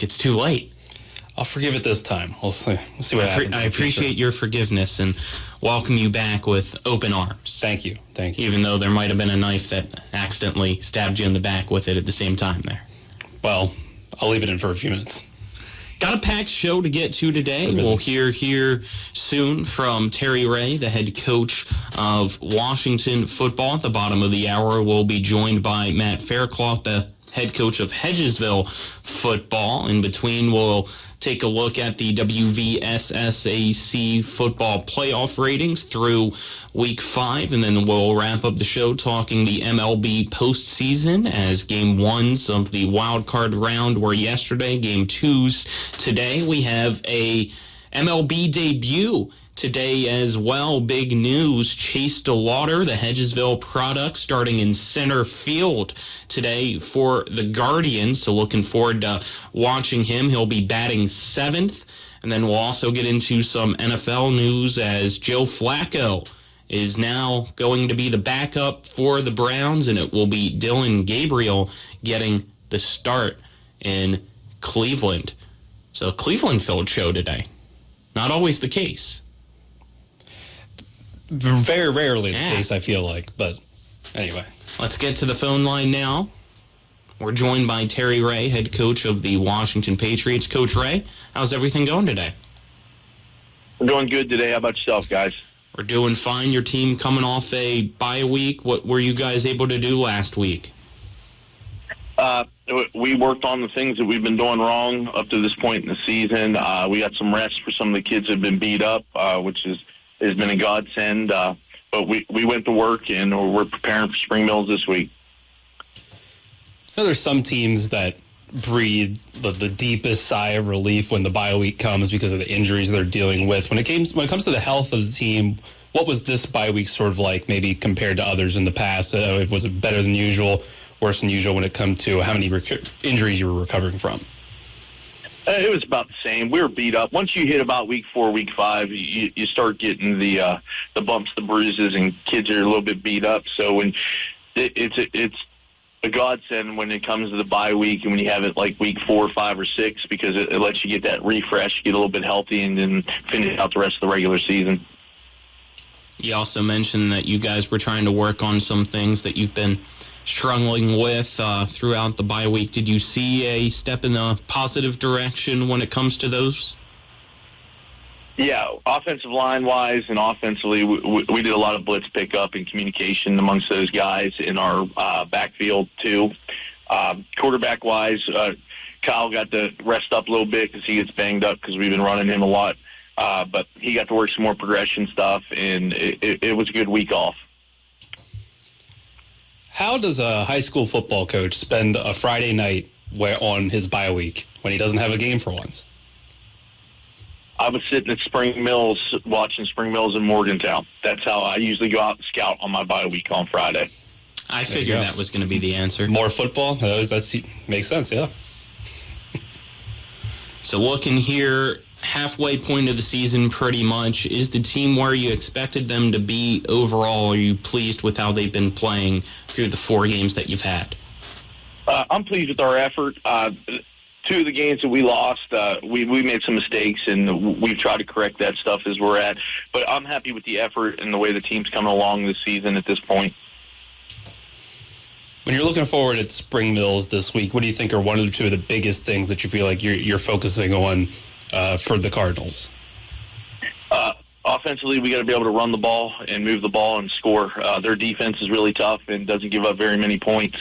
like it's too late. I'll forgive it this time. We'll see what happens. I appreciate your forgiveness and welcome you back with open arms. Thank you. Even though there might have been a knife that accidentally stabbed you in the back with it at the same time there. Well, I'll leave it in for a few minutes. Got a packed show to get to today. We'll hear soon from Terry Ray, the head coach of Washington football. At the bottom of the hour, we'll be joined by Matt Faircloth, the head coach of Hedgesville football. In between, we'll take a look at the WVSSAC football playoff ratings through Week 5, and then we'll wrap up the show talking the MLB postseason as Game 1s of the wild card round were yesterday. Game 2s today. We have a MLB debut today as well. Big news. Chase DeLauder, the Hedgesville product, starting in center field today for the Guardians. So looking forward to watching him. He'll be batting 7th. And then we'll also get into some NFL news as Joe Flacco is now going to be the backup for the Browns, and it will be Dylan Gabriel getting the start in Cleveland. So a Cleveland-filled show today. Not always the case. Very rarely the case, I feel like. But anyway. Let's get to the phone line now. We're joined by Terry Ray, head coach of the Washington Patriots. Coach Ray, how's everything going today? We're doing good today. How about yourself, guys? We're doing fine. Your team coming off a bye week. What were you guys able to do last week? We worked on the things that we've been doing wrong up to this point in the season. We got some rest for some of the kids that have been beat up, which has been a godsend. But we went to work, and we're preparing for Spring Mills this week. There's some teams that breathe the deepest sigh of relief when the bye week comes because of the injuries they're dealing with. When it comes to the health of the team, what was this bye week sort of like, maybe compared to others in the past? Was it better than usual, worse than usual when it comes to how many injuries you were recovering from? It was about the same. We were beat up. Once you hit about week 4, week 5, you start getting the bumps, the bruises, and kids are a little bit beat up. So when it's a godsend when it comes to the bye week and when you have it like week 4, 5, or 6, because it lets you get that refresh, get a little bit healthy, and then finish out the rest of the regular season. You also mentioned that you guys were trying to work on some things that you've been struggling with throughout the bye week. Did you see a step in the positive direction when it comes to those? Yeah, offensive line-wise and offensively, we did a lot of blitz pickup and communication amongst those guys in our backfield, too. Quarterback-wise, Kyle got to rest up a little bit because he gets banged up because we've been running him a lot. But he got to work some more progression stuff, and it was a good week off. How does a high school football coach spend a Friday night on his bye week when he doesn't have a game for once? I was sitting at Spring Mills watching Spring Mills in Morgantown. That's how I usually go out and scout on my bye week on Friday. I figured that was going to be the answer. More football? That makes sense, yeah. So looking here, halfway point of the season pretty much. Is the team where you expected them to be overall? Are you pleased with how they've been playing through the 4 games that you've had? I'm pleased with our effort. 2 of the games that we lost, we made some mistakes, and we've tried to correct that stuff as we're at. But I'm happy with the effort and the way the team's coming along this season at this point. When you're looking forward at Spring Mills this week, what do you think are one or 2 of the biggest things that you feel like you're focusing on for the Cardinals? Offensively, we got to be able to run the ball and move the ball and score. Their defense is really tough and doesn't give up very many points.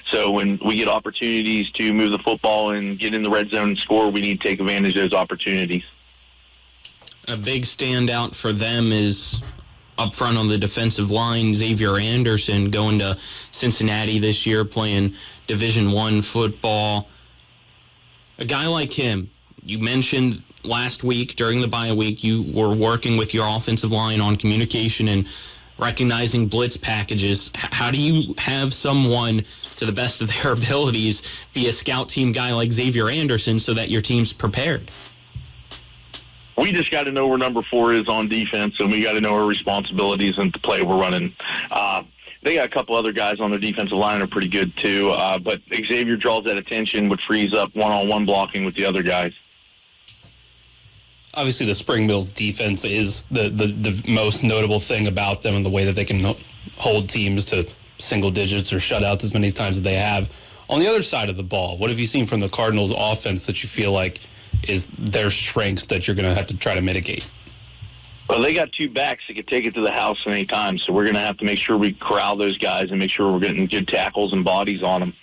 So when we get opportunities to move the football and get in the red zone and score, we need to take advantage of those opportunities. A big standout for them is up front on the defensive line, Xavier Anderson going to Cincinnati this year, playing Division I football. A guy like him, you mentioned last week during the bye week, you were working with your offensive line on communication and recognizing blitz packages. How do you have someone, to the best of their abilities, be a scout team guy like Xavier Anderson so that your team's prepared? We just got to know where number 4 is on defense, and we got to know our responsibilities and the play we're running. they got a couple other guys on their defensive line that are pretty good too. But Xavier draws that attention, would freeze up one-on-one blocking with the other guys. Obviously, the Spring Mills defense is the most notable thing about them, and the way that they can hold teams to single digits or shutouts as many times as they have. On the other side of the ball, what have you seen from the Cardinals' offense that you feel like is their strengths that you're going to have to try to mitigate? Well, they got two backs that can take it to the house at any time, so we're going to have to make sure we corral those guys and make sure we're getting good tackles and bodies on them.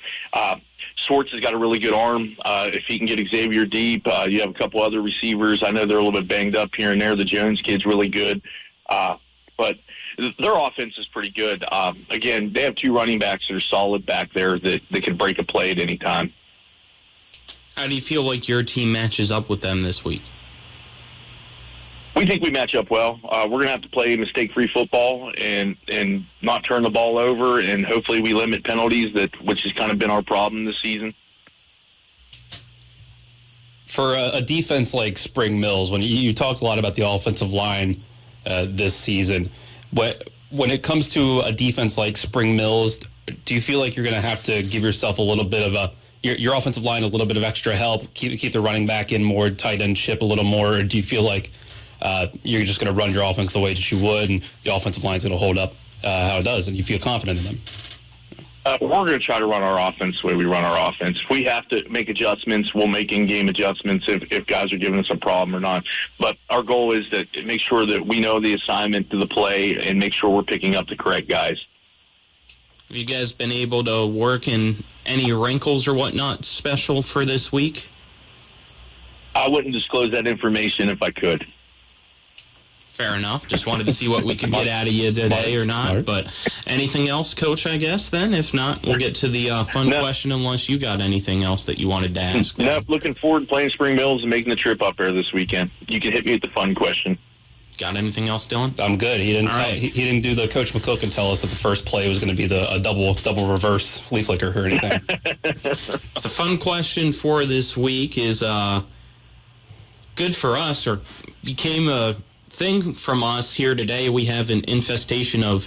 Swartz has got a really good arm. If he can get Xavier deep, you have a couple other receivers. I know they're a little bit banged up here and there. The Jones kid's really good. But their offense is pretty good. Again, they have two running backs that are solid back there that can break a play at any time. How do you feel like your team matches up with them this week? We think we match up well. We're going to have to play mistake-free football and not turn the ball over, and hopefully we limit penalties, which has kind of been our problem this season. For a defense like Spring Mills, when you talked a lot about the offensive line this season, when it comes to a defense like Spring Mills, do you feel like you're going to have to give yourself a little bit of your offensive line a little bit of extra help, keep the running back in more, tight end chip a little more, or do you feel like you're just going to run your offense the way that you would, and the offensive line is going to hold up how it does, and you feel confident in them? We're going to try to run our offense the way we run our offense. If we have to make adjustments, we'll make in-game adjustments if guys are giving us a problem or not. But our goal is to make sure that we know the assignment to the play and make sure we're picking up the correct guys. Have you guys been able to work in any wrinkles or whatnot special for this week? I wouldn't disclose that information if I could. Fair enough. Just wanted to see what we could get out of you today or not. But anything else, Coach, I guess, then? If not, we'll get to the fun question unless you got anything else that you wanted to ask. No, looking forward to playing Spring Mills and making the trip up there this weekend. You can hit me with the fun question. Got anything else, Dylan? I'm good. He didn't do the Coach McCook and tell us that the first play was going to be a double reverse flea flicker or anything. It's a fun question for this week. Is good for us, or became a thing from us here today. We have an infestation of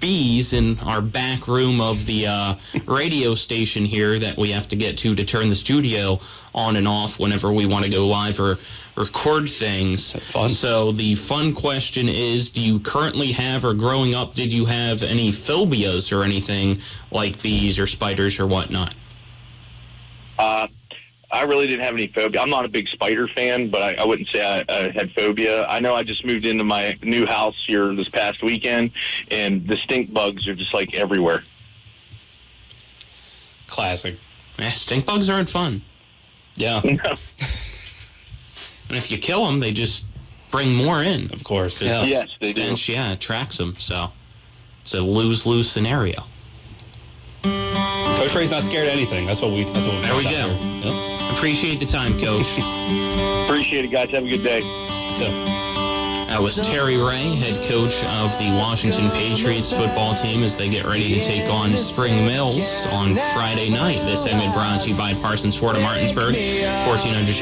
bees in our back room of the radio station here that we have to get to turn the studio on and off whenever we want to go live or record things. Fun. So the fun question is, do you currently have, or growing up, did you have any phobias or anything like bees or spiders or whatnot? I really didn't have any phobia. I'm not a big spider fan, but I wouldn't say I had phobia. I know I just moved into my new house here this past weekend, and the stink bugs are just like everywhere. Classic. Yeah, stink bugs aren't fun. Yeah. No. And if you kill them, they just bring more in. Of course. Yeah. Yes, they do. Stench, yeah, attracts them. So it's a lose-lose scenario. Coach Ray's not scared of anything. That's what we've There we go. Yep. Appreciate the time, Coach. Appreciate it, guys. Have a good day. So. That was Terry Ray, head coach of the Washington Patriots football team, as they get ready to take on Spring Mills on Friday night. This segment brought to you by Parsons Ford of Martinsburg, 1400